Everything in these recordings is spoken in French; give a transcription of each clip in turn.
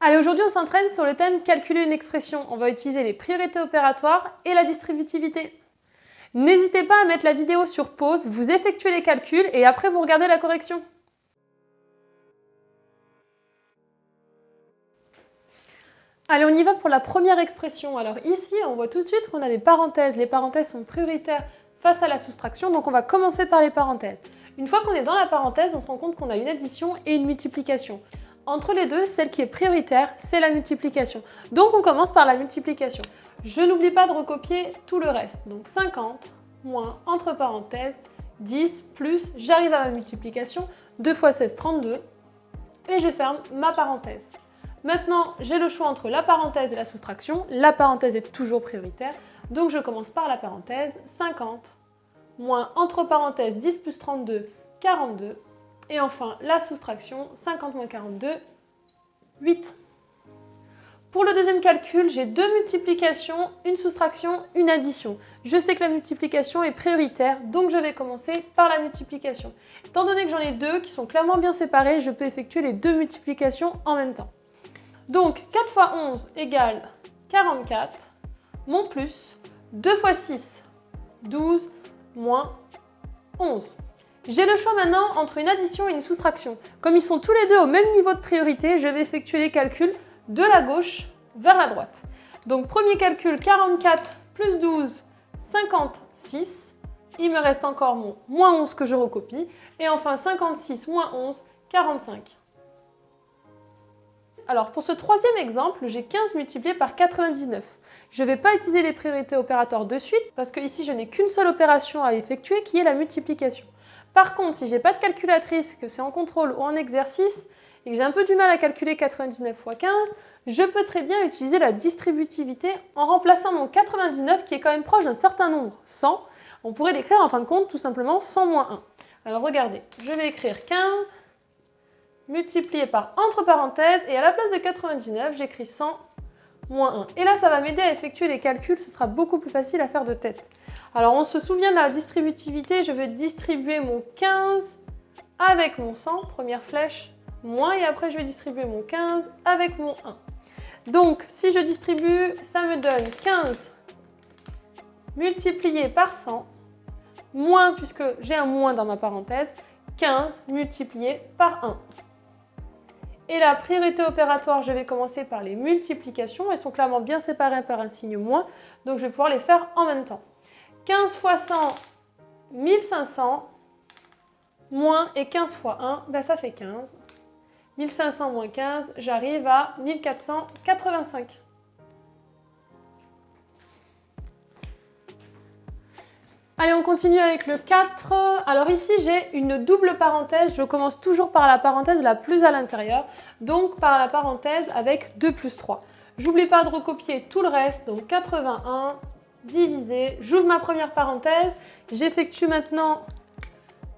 Allez, aujourd'hui on s'entraîne sur le thème calculer une expression. On va utiliser les priorités opératoires et la distributivité. N'hésitez pas à mettre la vidéo sur pause, vous effectuez les calculs et après vous regardez la correction. Allez, on y va pour la première expression. Alors ici, on voit tout de suite qu'on a des parenthèses. Les parenthèses sont prioritaires face à la soustraction, donc on va commencer par les parenthèses. Une fois qu'on est dans la parenthèse, on se rend compte qu'on a une addition et une multiplication. Entre les deux, celle qui est prioritaire, c'est la multiplication. Donc on commence par la multiplication. Je n'oublie pas de recopier tout le reste. Donc 50 moins, entre parenthèses, 10 plus, j'arrive à ma multiplication, 2 fois 16, 32, et je ferme ma parenthèse. Maintenant, j'ai le choix entre la parenthèse et la soustraction. La parenthèse est toujours prioritaire, donc je commence par la parenthèse. 50 moins, entre parenthèses, 10 plus 32, 42. Et enfin, la soustraction, 50 moins 42, 8. Pour le deuxième calcul, j'ai deux multiplications, une soustraction, une addition. Je sais que la multiplication est prioritaire, donc je vais commencer par la multiplication. Étant donné que j'en ai deux qui sont clairement bien séparés, je peux effectuer les deux multiplications en même temps. Donc 4 fois 11 égale 44, mon plus, 2 fois 6, 12, moins 11. J'ai le choix maintenant entre une addition et une soustraction. Comme ils sont tous les deux au même niveau de priorité, je vais effectuer les calculs de la gauche vers la droite. Donc premier calcul, 44 plus 12, 56. Il me reste encore mon moins 11 que je recopie. Et enfin 56 moins 11, 45. Alors pour ce troisième exemple, j'ai 15 multiplié par 99. Je ne vais pas utiliser les priorités opératoires de suite parce que ici je n'ai qu'une seule opération à effectuer qui est la multiplication. Par contre, si je n'ai pas de calculatrice, que c'est en contrôle ou en exercice et que j'ai un peu du mal à calculer 99 fois 15, je peux très bien utiliser la distributivité en remplaçant mon 99 qui est quand même proche d'un certain nombre, 100. On pourrait l'écrire en fin de compte tout simplement 100 moins 1. Alors regardez, je vais écrire 15 multiplié par entre parenthèses et à la place de 99, j'écris 100 moins 1. Et là, ça va m'aider à effectuer les calculs, ce sera beaucoup plus facile à faire de tête. Alors, on se souvient de la distributivité, je vais distribuer mon 15 avec mon 100, première flèche, moins, et après je vais distribuer mon 15 avec mon 1. Donc, si je distribue, ça me donne 15 multiplié par 100, moins, puisque j'ai un moins dans ma parenthèse, 15 multiplié par 1. Et la priorité opératoire, je vais commencer par les multiplications. Elles sont clairement bien séparées par un signe moins, donc je vais pouvoir les faire en même temps. 15 fois 100, 1500, moins et 15 fois 1, ben ça fait 15. 1500 moins 15, j'arrive à 1485. Allez, on continue avec le 4. Alors ici, j'ai une double parenthèse. Je commence toujours par la parenthèse la plus à l'intérieur, donc par la parenthèse avec 2 plus 3. J'oublie pas de recopier tout le reste, donc 81 divisé. J'ouvre ma première parenthèse. J'effectue maintenant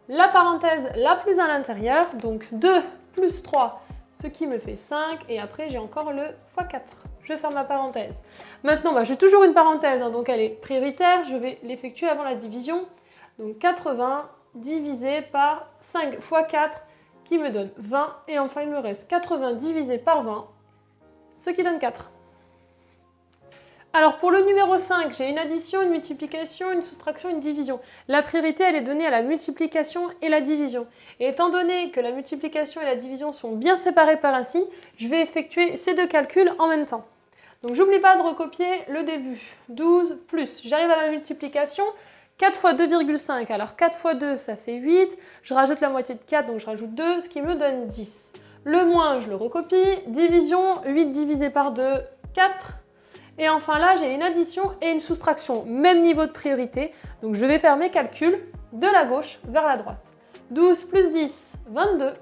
la parenthèse la plus à l'intérieur, donc 2 plus 3, ce qui me fait 5. Et après, j'ai encore le x 4. Je vais faire ma parenthèse. Maintenant, j'ai toujours une parenthèse, donc elle est prioritaire. Je vais l'effectuer avant la division. Donc 80 divisé par 5 fois 4 qui me donne 20. Et enfin, il me reste 80 divisé par 20, ce qui donne 4. Alors pour le numéro 5, j'ai une addition, une multiplication, une soustraction, une division. La priorité, elle est donnée à la multiplication et la division. Et étant donné que la multiplication et la division sont bien séparées par un signe, je vais effectuer ces deux calculs en même temps. Donc j'oublie pas de recopier le début. 12 plus, j'arrive à la multiplication, 4 fois 2,5. Alors 4 fois 2, ça fait 8. Je rajoute la moitié de 4, donc je rajoute 2, ce qui me donne 10. Le moins, je le recopie. Division, 8 divisé par 2, 4. Et enfin là, j'ai une addition et une soustraction, même niveau de priorité. Donc je vais faire mes calculs de la gauche vers la droite. 12 plus 10, 22,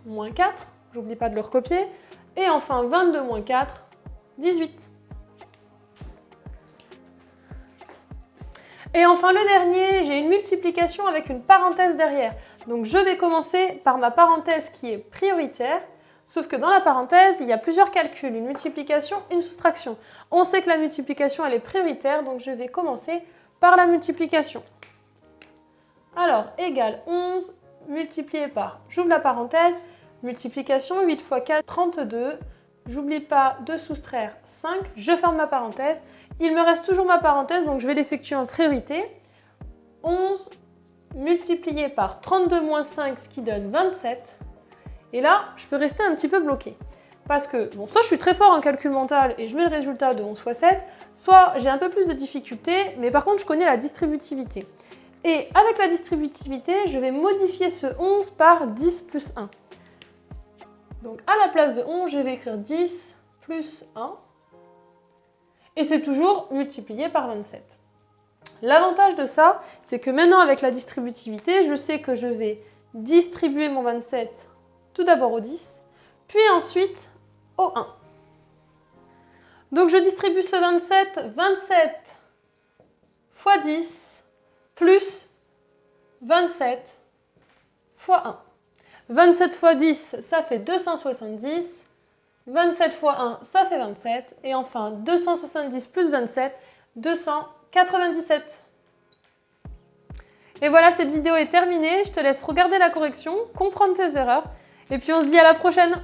moins 4, j'oublie pas de le recopier. Et enfin 22 moins 4, 18. Et enfin le dernier, j'ai une multiplication avec une parenthèse derrière. Donc je vais commencer par ma parenthèse qui est prioritaire. Sauf que dans la parenthèse, il y a plusieurs calculs, une multiplication, une soustraction. On sait que la multiplication, elle est prioritaire, donc je vais commencer par la multiplication. Alors, égale 11 multiplié par, j'ouvre la parenthèse, multiplication, 8 fois 4, 32, j'oublie pas de soustraire 5, je ferme ma parenthèse. Il me reste toujours ma parenthèse, donc je vais l'effectuer en priorité. 11 multiplié par 32 moins 5, ce qui donne 27. Et là, je peux rester un petit peu bloqué. Parce que, bon, soit je suis très fort en calcul mental et je mets le résultat de 11 fois 7, soit j'ai un peu plus de difficultés, mais par contre, je connais la distributivité. Et avec la distributivité, je vais modifier ce 11 par 10 plus 1. Donc, à la place de 11, je vais écrire 10 plus 1. Et c'est toujours multiplié par 27. L'avantage de ça, c'est que maintenant, avec la distributivité, je sais que je vais distribuer mon 27 tout d'abord au 10, puis ensuite au 1. Donc, je distribue ce 27, 27 fois 10 plus 27 fois 1. 27 fois 10, ça fait 270. 27 fois 1, ça fait 27. Et enfin, 270 plus 27, 297. Et voilà, cette vidéo est terminée. Je te laisse regarder la correction, comprendre tes erreurs. Et puis on se dit à la prochaine!